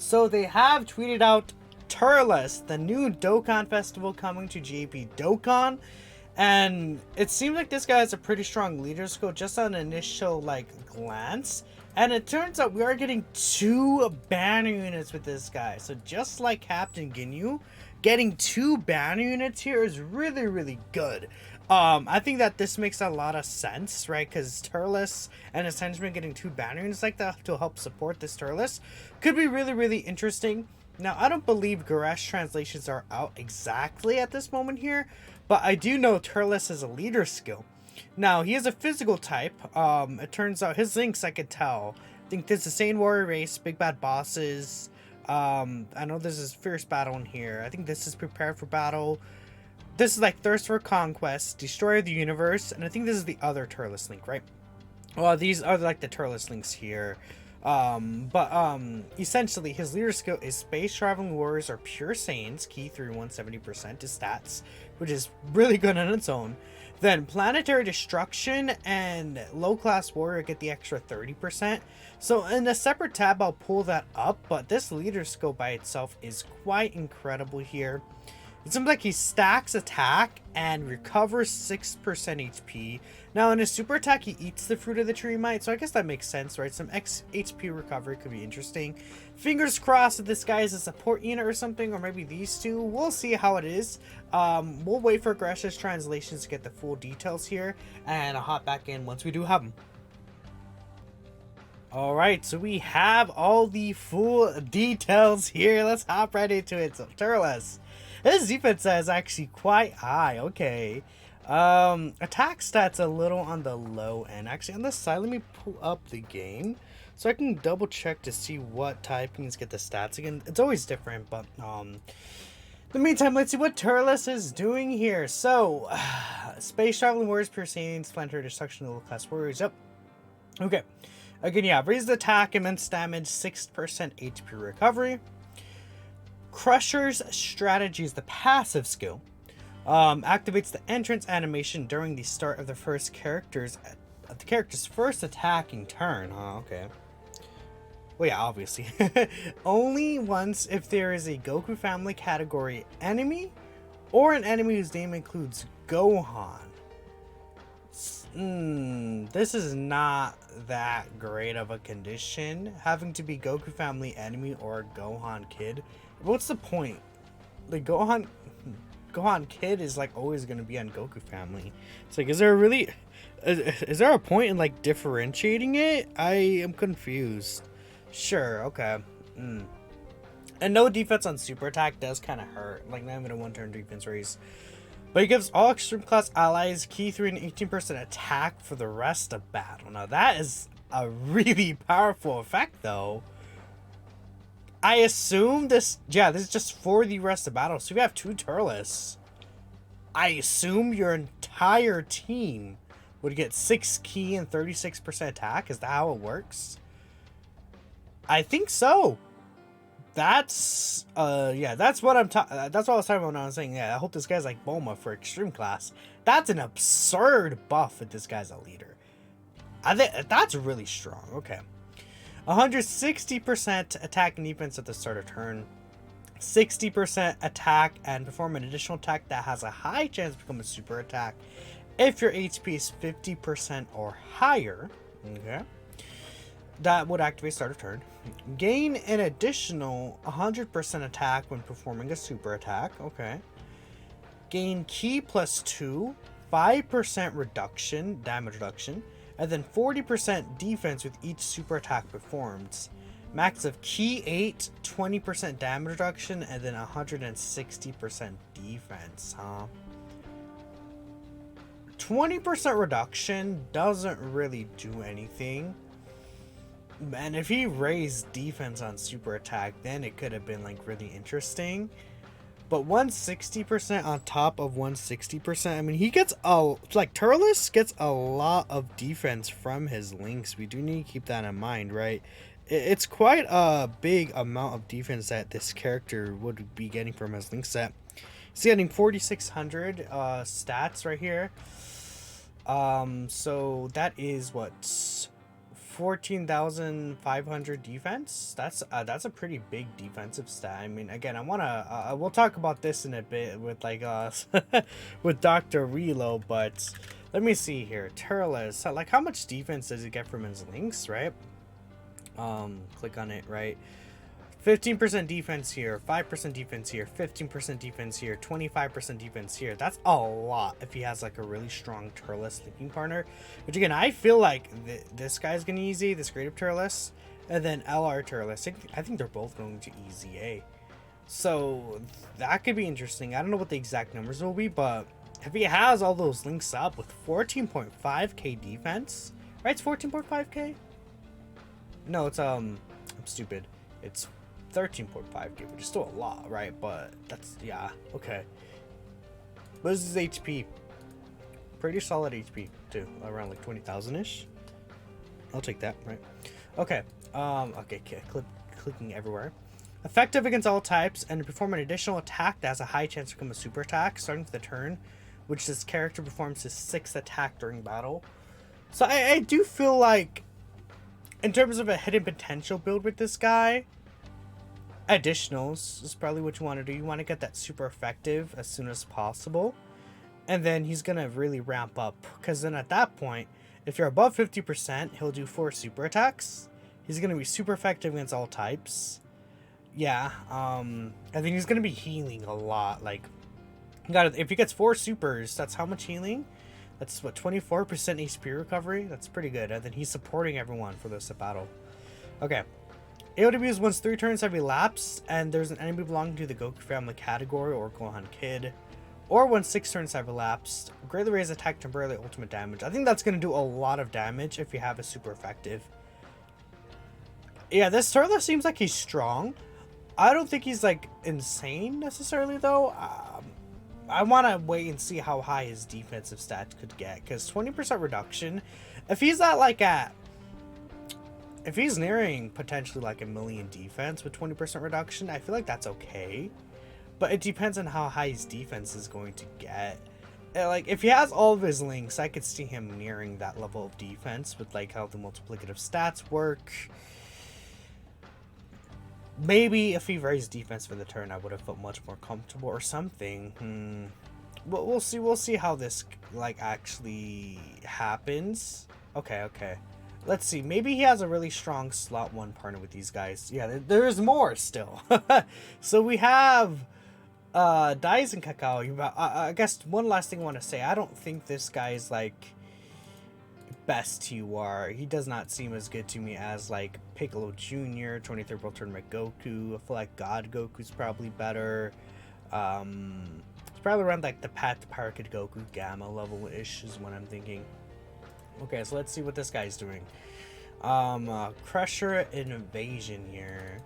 So they have tweeted out Turles, the new Dokkan festival coming to JP Dokkan. And it seems like this guy has a pretty strong leader skill just on initial glance. And it turns out we are getting 2 banner units with this guy. So just like Captain Ginyu, getting 2 banner units here is really, really good. I think that this makes a lot of sense, right? Because Turles and his henchmen getting 2 banner units like that to help support this Turles could be really, really interesting. Now, I don't believe Goresh translations are out exactly at this moment here, but I do know Turles has a leader skill. Now, he is a physical type. It turns out his links, I could tell. I think this is Saiyan Warrior Race, Big Bad Bosses. I know this is Fierce Battle in here. I think this is Prepare for Battle. This is like Thirst for Conquest, Destroyer the Universe, and I think this is the other Turles link, right? Well, these are like the Turles links here. Essentially, his leader skill is Space Traveling Warriors are pure Saiyans, key through 170% to stats, which is really good on its own. Then Planetary Destruction and Low Class Warrior get the extra 30%. So in a separate tab, I'll pull that up, but this leader skill by itself is quite incredible here. It seems like he stacks attack and recovers 6% HP. Now in his super attack, he eats the fruit of the tree might, so I guess that makes sense, right? Some HP recovery could be interesting. Fingers crossed that this guy is a support unit or something, or maybe these two. We'll see how it is. We'll wait for Gresh's translations to get the full details here, and I'll hop back in once we do have them. Alright, so we have all the full details here. Let's hop right into it. So, Turles. His defense is actually quite high. Okay. Attack stats a little on the low end. Actually, on the side, let me pull up the game so I can double check to see what typings get the stats again. It's always different, but in the meantime, let's see what Turles is doing here. So, Space Traveling Warriors, Pure Saiyans, Planetary Destruction, Low Class Warriors. Yep. Okay. Again, yeah, raised attack, immense damage, 6% HP recovery. Crusher's Strategy is the passive skill. Activates the entrance animation during the start of the character's first attacking turn. Okay. Well, yeah, obviously. Only once if there is a Goku family category enemy or an enemy whose name includes Gohan. This is not that great of a condition, having to be Goku family enemy or Gohan kid. What's the point? Like Gohan kid is like always going to be on Goku family. It's like, is there a point in like differentiating it? I am confused. Sure, okay. And no defense on super attack does kind of hurt, like not even a 1-turn defense raise. But he gives all extreme class allies key 3 and 18% attack for the rest of battle. Now that is a really powerful effect though. I assume this is just for the rest of battle. So we have 2 Turles. I assume your entire team would get 6 key and 36% attack. Is that how it works? I think so. That's that's what I was talking about when I was saying, yeah, I hope this guy's like Bulma for extreme class. That's an absurd buff if this guy's a leader. I think that's really strong. Okay. 160% attack and defense at the start of turn. 60% attack and perform an additional attack that has a high chance to become a super attack if your HP is 50% or higher. Okay. That would activate start of turn. Gain an additional 100% attack when performing a super attack. Okay. Gain ki plus 2, 5% reduction, damage reduction, and then 40% defense with each super attack performed. Max of ki 8, 20% damage reduction, and then 160% defense, huh? 20% reduction doesn't really do anything. And if he raised defense on super attack, then it could have been like really interesting. But 160% on top of 160%, I mean, he gets Turles gets a lot of defense from his links. We do need to keep that in mind, right? It's quite a big amount of defense that this character would be getting from his link set. He's getting 4,600 stats right here. So that is what, 14,500 defense. That's a pretty big defensive stat. I mean, again, I wanna we'll talk about this in a bit with like with Dr. Relo, but let me see here. Turles. So like, how much defense does he get from his links, right? Click on it, right? 15% defense here, 5% defense here, 15% defense here, 25% defense here. That's a lot if he has like a really strong Turles linking partner. Which again, I feel like this guy's gonna easy, this Great Up Turles, and then LR Turles. I think they're both going to easy A. So that could be interesting. I don't know what the exact numbers will be, but if he has all those links up with 14.5k defense, right? It's 14.5k? No, it's I'm stupid. It's 13.5k, which is still a lot, right? But that's, yeah, okay. But this is HP. Pretty solid HP too, around like 20,000-ish. I'll take that, right? Okay. Okay, clicking everywhere. Effective against all types, and to perform an additional attack that has a high chance to become a super attack starting with the turn, which this character performs his 6th attack during battle. So I do feel like, in terms of a hidden potential build with this guy, additionals is probably what you want to do. You want to get that super effective as soon as possible, and then he's gonna really ramp up, because then at that point, if you're above 50%, he'll do 4 super attacks. He's gonna be super effective against all types. Yeah, and then he's gonna be healing a lot. Like, if he gets 4 supers, that's how much healing? That's what, 24% HP recovery? That's pretty good. And then he's supporting everyone for this battle. Okay. AOW is once 3 turns have elapsed, and there's an enemy belonging to the Goku family category or Gohan Kid, or when 6 turns have elapsed, greatly raise attack temporarily ultimate damage. I think that's going to do a lot of damage if you have a super effective. Yeah, this Turles seems like he's strong. I don't think he's like insane necessarily though. I want to wait and see how high his defensive stats could get, because 20% reduction, if he's at like if he's nearing potentially like 1,000,000 defense with 20% reduction, I feel like that's okay. But it depends on how high his defense is going to get. Like, if he has all of his links, I could see him nearing that level of defense with like how the multiplicative stats work. Maybe if he raised defense for the turn, I would have felt much more comfortable or something. But we'll see. We'll see how this like actually happens. Okay. Let's see. Maybe he has a really strong slot 1 partner with these guys. Yeah, there's more still. So we have Dais and Kakao. I guess one last thing I want to say. I don't think this guy is like best TUR. He does not seem as good to me as like Piccolo Jr., 23rd World Tournament Goku. I feel like God Goku's probably better. It's probably around like the Path to Power Kid Goku Gamma level-ish is what I'm thinking. Okay, so let's see what this guy's doing. Crusher Invasion here.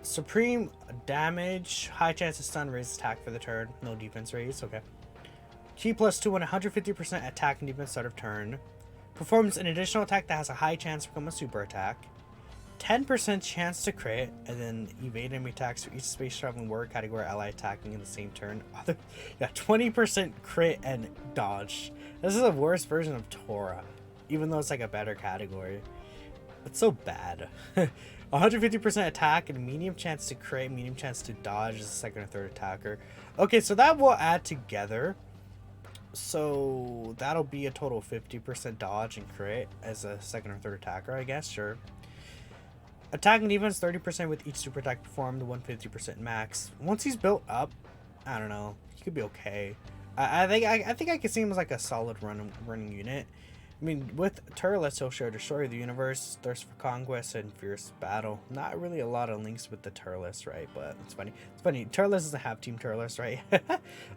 Supreme damage, high chance to stun, raise attack for the turn, no defense raise, okay. Ki +2 and 150% attack and defense start of turn. Performs an additional attack that has a high chance to become a super attack. 10% chance to crit, and then evade enemy attacks for each space traveling warrior category ally attacking in the same turn. Yeah, 20% crit and dodge. This is a worse version of Tora, even though it's like a better category. It's so bad. 150% attack and medium chance to crit, medium chance to dodge as a second or third attacker. Okay, so that will add together. So that'll be a total of 50% dodge and crit as a second or third attacker, I guess, sure. Attack and defense 30% with each super attack performed, 150% max. Once he's built up, I don't know, he could be okay. I think I could see him as like a solid running unit. I mean, with Turles, he'll share Destroyer of the Universe, Thirst for Conquest, and Fierce Battle. Not really a lot of links with the Turles, right? But it's funny. It's funny. Turles doesn't have Team Turles, right?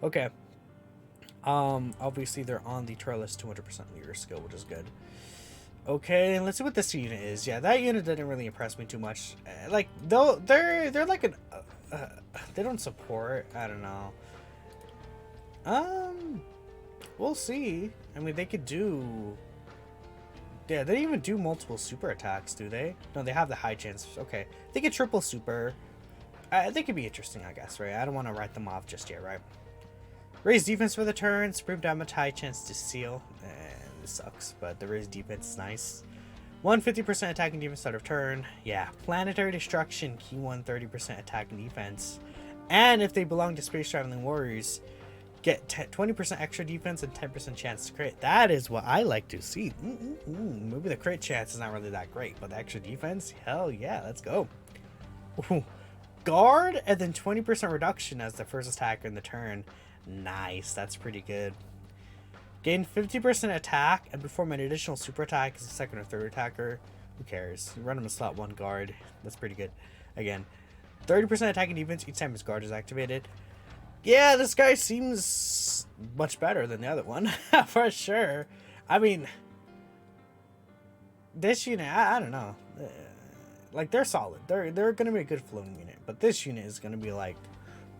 Okay. Obviously they're on the Turles 200% leader skill, which is good. Okay, let's see what this unit is. Yeah, that unit didn't really impress me too much. Like, though they're like an they don't support. I don't know. We'll see. I mean, they could do. Yeah, they didn't even do multiple super attacks, do they? No, they have the high chance. Okay, they get triple super. They could be interesting, I guess, right? I don't want to write them off just yet, right? Raise defense for the turn. Supreme damage, high chance to seal. This sucks, but the raised defense is nice. 150% attack and defense start of turn. Yeah, planetary destruction, key 130% attack and defense. And if they belong to space traveling warriors, get 20% extra defense and 10% chance to crit. That is what I like to see. Maybe the crit chance is not really that great, but the extra defense, hell yeah, let's go. Ooh. Guard and then 20% reduction as the first attacker in the turn. Nice, that's pretty good. Gain 50% attack and perform an additional super attack as a second or third attacker. Who cares? Run him a slot 1 guard. That's pretty good. Again, 30% attack and defense each time his guard is activated. Yeah, this guy seems much better than the other one. For sure. I mean, this unit, I don't know. Like, they're solid. They're going to be a good floating unit. But this unit is going to be, like,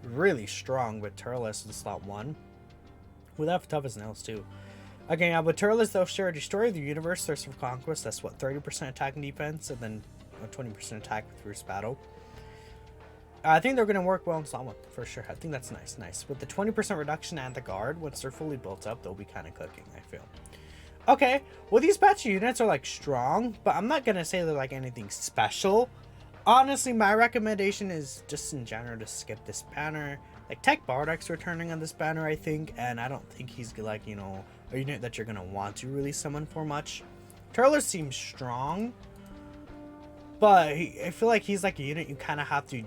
really strong with Turles in slot 1. With that tough as nails too. Okay, now with Turles, they'll share destroy the universe, thirst for conquest. That's what, 30% attack and defense, and then 20% attack with fierce battle. I think they're gonna work well in slot 1 for sure. I think that's nice. With the 20% reduction and the guard, once they're fully built up, they'll be kind of cooking, I feel. Okay, well these batch units are like strong, but I'm not gonna say they're like anything special. Honestly, my recommendation is just in general to skip this banner. Like, Tech Bardak's returning on this banner, I think, and I don't think he's, like, you know, a unit that you're going to want to really summon for much. Turles seems strong, but I feel like he's, like, a unit you kind of have to,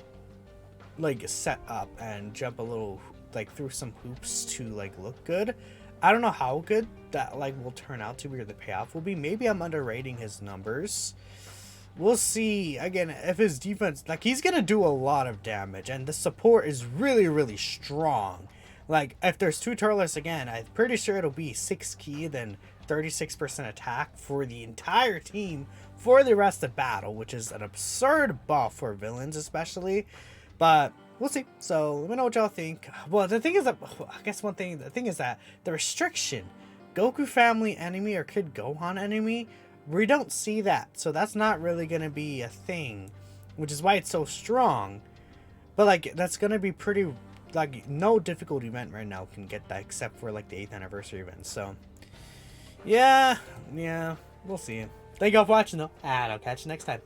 like, set up and jump a little, like, through some hoops to, like, look good. I don't know how good that, like, will turn out to be or the payoff will be. Maybe I'm underrating his numbers. We'll see. Again, if his defense, like, he's gonna do a lot of damage, and the support is really strong. Like, if there's 2 Turles again, I'm pretty sure it'll be 6 key, then 36% attack for the entire team for the rest of battle, which is an absurd buff for villains especially. But we'll see. So let me know what y'all think. Well, the thing is that, I guess the thing is that the restriction, Goku family enemy or Kid Gohan enemy, we don't see that, so that's not really going to be a thing, which is why it's so strong. But, like, that's going to be pretty, like, no difficult event right now can get that except for, like, the 8th anniversary event. So, yeah, we'll see. Thank y'all for watching, though, and I'll catch you next time.